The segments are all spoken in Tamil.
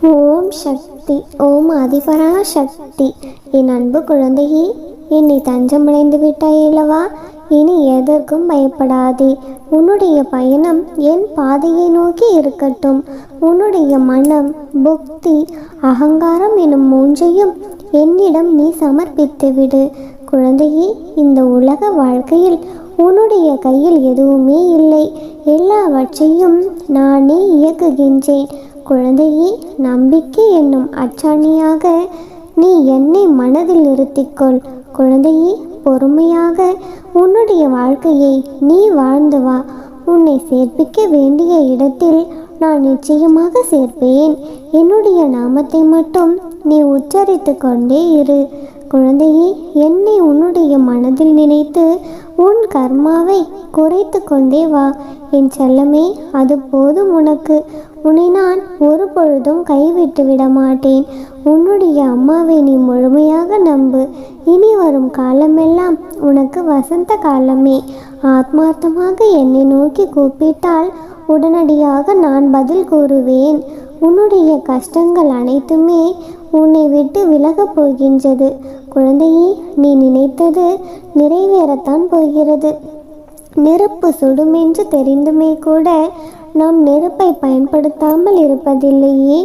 ஓம் சக்தி. ஓம் அதிபரா சக்தி. என் அன்பு குழந்தையே, என்னை தஞ்சமடைந்து விட்டாய் அல்லவா? இனி எதற்கும் பயப்படாதே. உன்னுடைய பயணம் என் பாதையை நோக்கி இருக்கட்டும். உன்னுடைய மனம், புக்தி, அகங்காரம் எனும் மூன்றையும் என்னிடம் நீ சமர்ப்பித்து விடு. குழந்தையே, இந்த உலக வாழ்க்கையில் உன்னுடைய கையில் எதுவுமே இல்லை. எல்லாவற்றையும் நானே இயக்குகின்றேன். குழந்தையே, நம்பிக்கை என்னும் அச்சாணியாக நீ என்னை மனதில் நிறுத்திக்கொள். குழந்தையே, பொறுமையாக உன்னுடைய வாழ்க்கையை நீ வாழ்ந்து வா. உன்னை சேர்ப்பிக்க வேண்டிய இடத்தில் நான் நிச்சயமாக சேர்ப்பேன். என்னுடைய நாமத்தை மட்டும் நீ உச்சரித்து கொண்டே இரு. குழந்தையே, என்னை உன்னுடைய மனதில் நினைத்து உன் கர்மாவை குறைத்து கொண்டே வா. என் செல்லமே, அது போதும் உனக்கு. உன்னை நான் ஒரு பொழுதும் கைவிட்டு விட மாட்டேன். உன்னுடைய அம்மாவை நீ முழுமையாக நம்பு. இனி வரும் காலமெல்லாம் உனக்கு வசந்த காலமே. ஆத்மார்த்தமாக என்னை நோக்கி கூப்பிட்டால் உடனடியாக நான் பதில் கூறுவேன். உன்னுடைய கஷ்டங்கள் அனைத்துமே உன்னை விட்டு விலகப் போகின்றது. குழந்தையே, நீ நினைத்தது நிறைவேறத்தான் போகிறது. நெருப்பு சுடுமென்று தெரிந்துமே கூட நாம் நெருப்பை பயன்படுத்தாமல் இருப்பதில்லையே.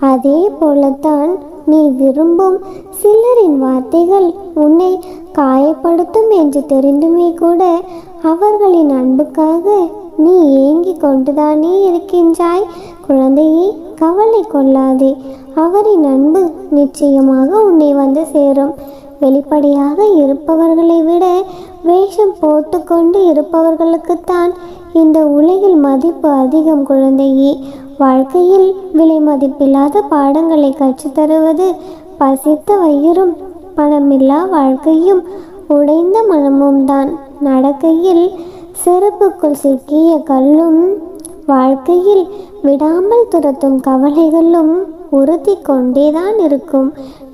அதே போலத்தான் நீ விரும்பும் சிலரின் வார்த்தைகள் உன்னை காயப்படுத்தும் என்று தெரிந்துமே கூட அவர்களின் அன்புக்காக நீ ஏங்கிக் கொண்டுதானே இருக்கின்றாய். குழந்தையே, கவலை கொள்ளாதே. அவரின் அன்பு நிச்சயமாக உன்னை வந்து சேரும். வெளிப்படையாக இருப்பவர்களை விட வேஷம் போட்டுக்கொண்டு இருப்பவர்களுக்குத்தான் இந்த உலகில் மதிப்பு அதிகம். குழந்தையே, வாழ்க்கையில் விலை மதிப்பில்லாத பாடங்களை கற்றுத்தருவது பசித்த வயிறும் பணமில்லா வாழ்க்கையும் உடைந்த மனமும் தான். நடக்கையில் செருப்புக்குள் சிக்கிய கல்லும் வாழ்க்கையில் விடாமல் துரத்தும் கவலைகளும் உறுத்தி கொண்டேதான் இருக்கும்.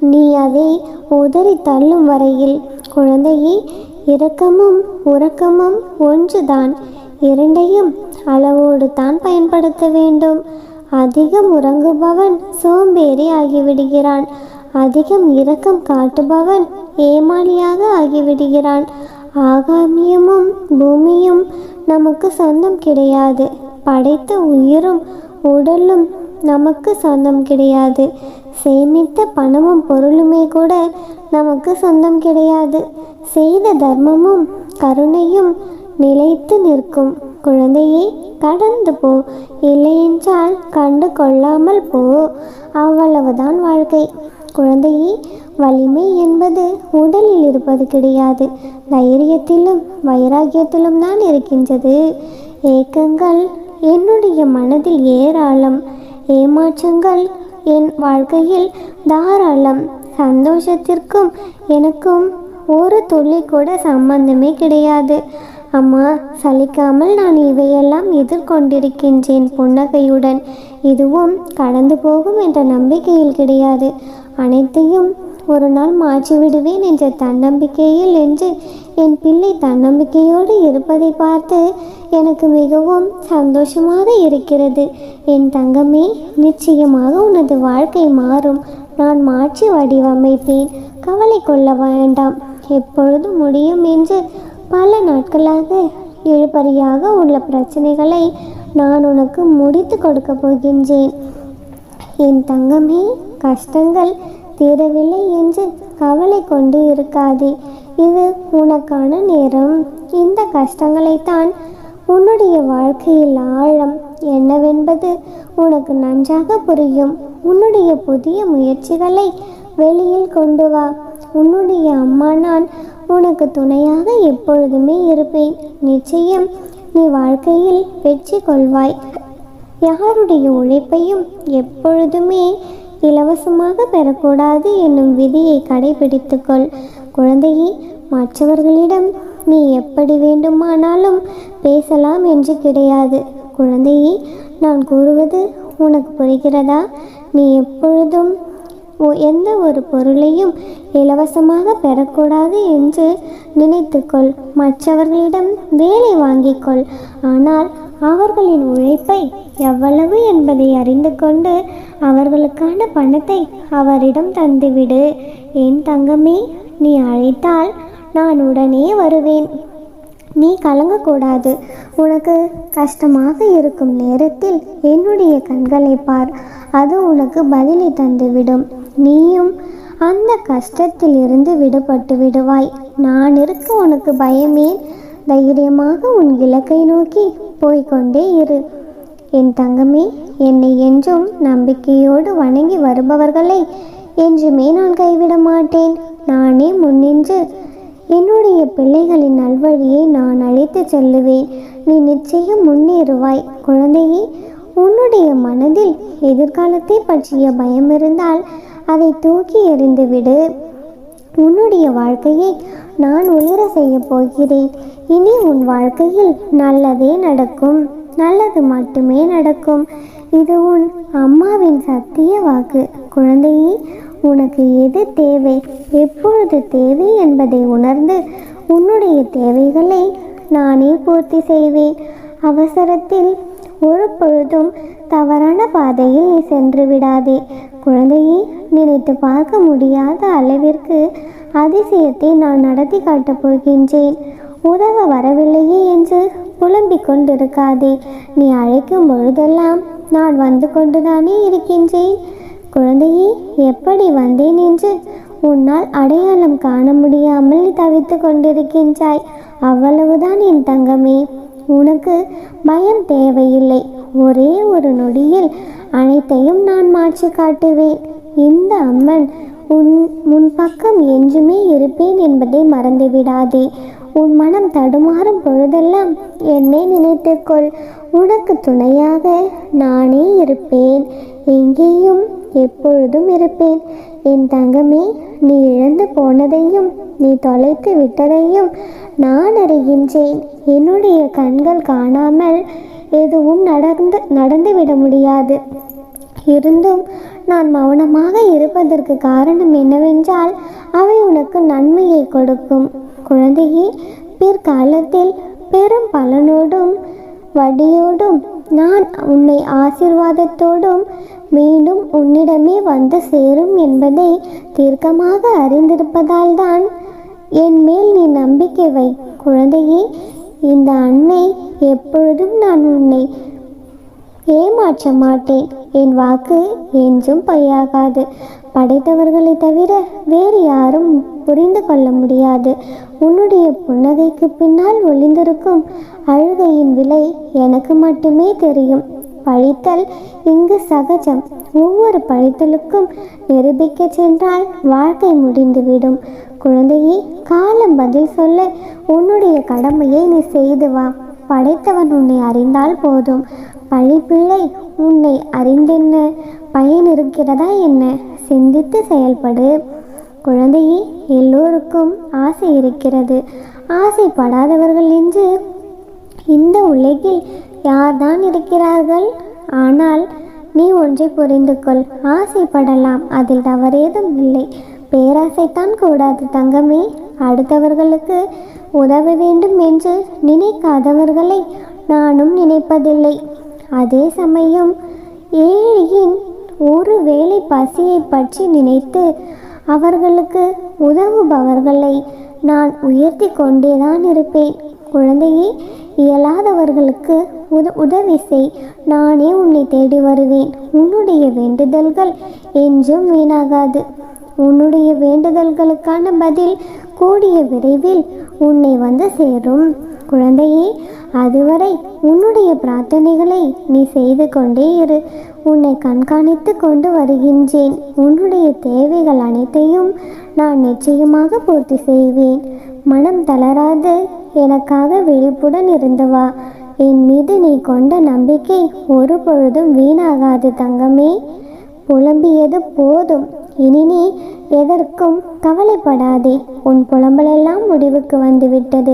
நீ அதை உதறி தள்ளும் வரையில். குழந்தையே, இரக்கமும் உறக்கமும் ஒன்றுதான். இரண்டையும் அளவோடு தான் பயன்படுத்த வேண்டும். அதிகம் உறங்குபவன் சோம்பேறி ஆகிவிடுகிறான். அதிகம் இரக்கம் காட்டுபவன் ஏமாளியாக ஆகிவிடுகிறான். ஆகாமியமும் பூமியும் நமக்கு சொந்தம் கிடையாது. படைத்த உயிரும் உடலும் நமக்கு சொந்தம் கிடையாது. சேமித்த பணமும் பொருளுமே கூட நமக்கு சொந்தம் கிடையாது. செய்த தர்மமும் கருணையும் நிலைத்து நிற்கும். குழந்தையே, கடந்து போ. இல்லையென்றால் கண்டு கொள்ளாமல் போ. அவ்வளவுதான் வாழ்க்கை. குழந்தையே, வலிமை என்பது உடலில் இருப்பது கிடையாது. தைரியத்திலும் வைராகியத்திலும் தான் இருக்கின்றது. ஏக்கங்கள் என்னுடைய மனதில் ஏராளம். ஏமாற்றங்கள் என் வாழ்க்கையில் தாராளம். சந்தோஷத்திற்கும் எனக்கும் ஒரு துளி கூட சம்பந்தமே கிடையாது. அம்மா, சலிக்காமல் நான் இவையெல்லாம் எதிர்கொண்டிருக்கின்றேன் புன்னகையுடன். இதுவும் கடந்து போகும் என்ற நம்பிக்கையில் கிடையாது. அனைத்தையும் ஒரு நாள் மாற்றிவிடுவேன் என்ற தன்னம்பிக்கையில் என்று என் பிள்ளை தன்னம்பிக்கையோடு இருப்பதை பார்த்து எனக்கு மிகவும் சந்தோஷமாக இருக்கிறது. என் தங்கமே, நிச்சயமாக உனது வாழ்க்கை மாறும். நான் மாற்றி வடிவமைப்பேன். கவலை கொள்ள வேண்டாம். எப்பொழுது முடியும் என்று பல நாட்களாக இழுபறியாக உள்ள பிரச்சனைகளை நான் உனக்கு முடித்து கொடுக்க போகின்றேன். என் தங்கமே, கஷ்டங்கள் தீரவில்லை என்று கவலை கொண்டு இருக்காதே. இது உனக்கான நேரம். இந்த கஷ்டங்களைத்தான் உன்னுடைய வாழ்க்கையில் ஆழம் என்னவென்பது உனக்கு நன்றாக புரியும். உன்னுடைய புதிய முயற்சிகளை வெளியில் கொண்டு வா. உன்னுடைய அம்மா நான் உனக்கு துணையாக எப்பொழுதுமே இருப்பேன். நிச்சயம் நீ வாழ்க்கையில் வெற்றி கொள்வாய். யாருடைய உழைப்பையும் எப்பொழுதுமே இலவசமாக பெறக்கூடாது என்னும் விதியை கடைபிடித்துக்கொள். குழந்தையே, மற்றவர்களிடம் நீ எப்படி வேண்டுமானாலும் பேசலாம் என்று கிடையாது. குழந்தையே, நான் கூறுவது உனக்கு புரிகிறதா? நீ எப்பொழுதும் எந்த ஒரு பொருளையும் இலவசமாக பெறக்கூடாது என்று நினைத்துக்கொள். மற்றவர்களிடம் வேலை வாங்கிக்கொள். ஆனால் அவர்களின் உழைப்பை எவ்வளவு என்பதை அறிந்து கொண்டு அவர்களுக்கான பணத்தை அவரிடம் தந்துவிடு. என் தங்கமே, நீ அழைத்தால் நான் உடனே வருவேன். நீ கலங்கக்கூடாது. உனக்கு கஷ்டமாக இருக்கும் நேரத்தில் என்னுடைய கண்களை பார், அது உனக்கு பதிலை தந்துவிடும். நீயும் அந்த கஷ்டத்தில் இருந்து விடுபட்டு விடுவாய். நான் இருக்க உனக்கு பயமேன்? தைரியமாக உன் இலக்கை நோக்கி போய்கொண்டே இரு. என் தங்கமே, என்னை என்றும் நம்பிக்கையோடு வணங்கி வருபவர்களை என்றுமே நான் கைவிட மாட்டேன். நானே முன்னின்று என்னுடைய பிள்ளைகளின் நல்வழியை நான் அழைத்து செல்லுவேன். நீ நிச்சயம் முன்னேறுவாய். குழந்தையே, உன்னுடைய மனதில் எதிர்காலத்தை பற்றிய பயம் இருந்தால் அதை தூக்கி எறிந்துவிடு. உன்னுடைய வாழ்க்கையை நான் ஒளிர செய்ய போகிறேன். இனி உன் வாழ்க்கையில் நல்லதே நடக்கும். நல்லது மட்டுமே நடக்கும். இது உன் அம்மாவின் சத்திய வாக்கு. குழந்தையே, உனக்கு எது தேவை, எப்பொழுது தேவை என்பதை உணர்ந்து உன்னுடைய தேவைகளை நானே பூர்த்தி செய்வேன். அவசரத்தில் ஒரு பொழுதும் தவறான பாதையில் நீ சென்று விடாதே. குழந்தையை, நினைத்து பார்க்க முடியாத அளவிற்கு அதிசயத்தை நான் நடத்தி காட்டப் போகின்றேன். உதவ வரவில்லையே என்று புலம்பிக் கொண்டிருக்காதே. நீ அழைக்கும் பொழுதெல்லாம் நான் வந்து கொண்டுதானே இருக்கின்றேன். குழந்தையே, எப்படி வந்தேன் என்று உன்னால் அடையாளம் காண முடியாமல் நீ தவித்து கொண்டிருக்கின்றாய். அவ்வளவுதான் என் தங்கமே. உனக்கு பயம் தேவையில்லை. ஒரே ஒரு நொடியில் அனைத்தையும் நான் மாற்றி காட்டுவேன். இந்த அம்மன் உன் பக்கம் என்றுமே இருப்பேன் என்பதை மறந்துவிடாதே. உன் மனம் தடுமாறும் பொழுதெல்லாம் என்னை நினைத்துக்கொள். உனக்கு துணையாக நானே இருப்பேன். எங்கேயும் எப்பொழுதும் இருப்பேன். என் தங்கமே, நீ இழந்து போனதையும் நீ தொலைத்து விட்டதையும் நான் அறிகின்றேன். என்னுடைய கண்கள் காணாமல் எதுவும் நடந்துவிட முடியாது. இருந்தும் நான் மௌனமாக இருப்பதற்கு காரணம் என்னவென்றால் அவை உனக்கு நன்மையை கொடுக்கும். குழந்தையே, பிற்காலத்தில் பெரும் பலனோடும் வடியோடும் நான் உன்னை ஆசீர்வாதத்தோடும் மீண்டும் உன்னிடமே வந்து சேரும் என்பதை தீர்க்கமாக அறிந்திருப்பதால் தான் என் மேல் நீ நம்பிக்கை வை. குழந்தையே, இந்த அன்னை எப்பொழுதும் நான் உன்னை ஏமாற்ற மாட்டேன். என் வாக்கு என்றும் பொய்யாகாது. படைத்தவர்களை தவிர வேறு யாரும் புரிந்து கொள்ள முடியாது. உன்னுடைய புன்னகைக்கு பின்னால் ஒளிந்திருக்கும் அழுகையின் விலை எனக்கு மட்டுமே தெரியும். பழித்தல் இங்கு சகஜம். ஒவ்வொரு பழித்தலுக்கும் நிரூபிக்க சென்றால் வாழ்க்கை முடிந்துவிடும். குழந்தையே, காலம் பதில் சொல்ல உன்னுடைய கடமையை நீ செய்து வா. படைத்தவன் உன்னை அறிந்தால் போதும். பழிப்பிள்ளை உன்னை அறிந்தென்ன பயன் இருக்கிறதா என்ன? சிந்தித்து செயல்படு. குழந்தையே, எல்லோருக்கும் ஆசை இருக்கிறது. ஆசைப்படாதவர்கள் என்று இந்த உலகில் யார்தான் இருக்கிறார்கள்? ஆனால் நீ ஒன்றை புரிந்து கொள். ஆசைப்படலாம், அதில் தவறேதும் இல்லை. பேராசைத்தான் கூடாது தங்கமே. அடுத்தவர்களுக்கு உதவ வேண்டும் என்று நினைக்காதவர்களை நானும் நினைப்பதில்லை. அதே சமயம் ஏழையின் ஒரு வேளை பசியை பற்றி நினைத்து அவர்களுக்கு உதவுபவர்களை நான் உயர்த்தி கொண்டேதான் இருப்பேன். குழந்தையே, இயலாதவர்களுக்கு உதவி செய். நானே உன்னை தேடி வருவேன். உன்னுடைய வேண்டுதல்கள் என்றும் வீணாகாது. உன்னுடைய வேண்டுதல்களுக்கான பதில் கூடிய விரைவில் உன்னை வந்து சேரும். குழந்தையே, அதுவரை உன்னுடைய பிரார்த்தனைகளை நீ செய்து கொண்டே இரு. உன்னை கண்காணித்து கொண்டு வருகின்றேன். உன்னுடைய தேவைகள் அனைத்தையும் நான் நிச்சயமாக பூர்த்தி செய்வேன். மனம் தளராது எனக்காக விழிப்புடன் இருந்து வா. என் மீது நீ கொண்ட நம்பிக்கை ஒரு பொழுதும் வீணாகாது தங்கமே. புலம்பியது போதும். இனி நீ எதற்கும் கவலைப்படாதே. உன் புலம்பலெல்லாம் முடிவுக்கு வந்துவிட்டது.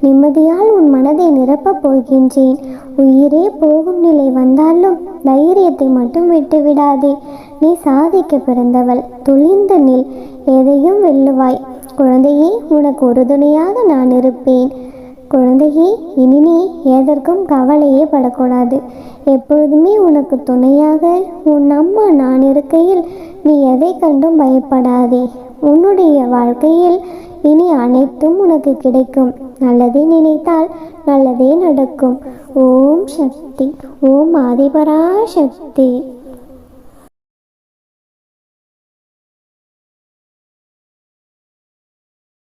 நிம்மதியால் உன் மனதை நிரப்பப் போகின்றேன். உயிரே போகும் நிலை வந்தாலும் தைரியத்தை மட்டும் விட்டுவிடாதே. நீ சாதிக்க பிறந்தவள். துளிர்ந்து நில். எதையும் வெல்லுவாய். குழந்தையே, உனக்கு உறுதுணையாக நான் இருப்பேன். குழந்தையே, இனி நீ எதற்கும் கவலையே படக்கூடாது. எப்பொழுதுமே உனக்கு துணையாக உன் அம்மா நான் இருக்கையில் நீ எதை கண்டும் பயப்படாதே. உன்னுடைய வாழ்க்கையில் இனி அனைத்தும் உனக்கு கிடைக்கும். நல்லதே நினைத்தால் நல்லதே நடக்கும். ஓம் சக்தி. ஓம் ஆதிபரா சக்தி.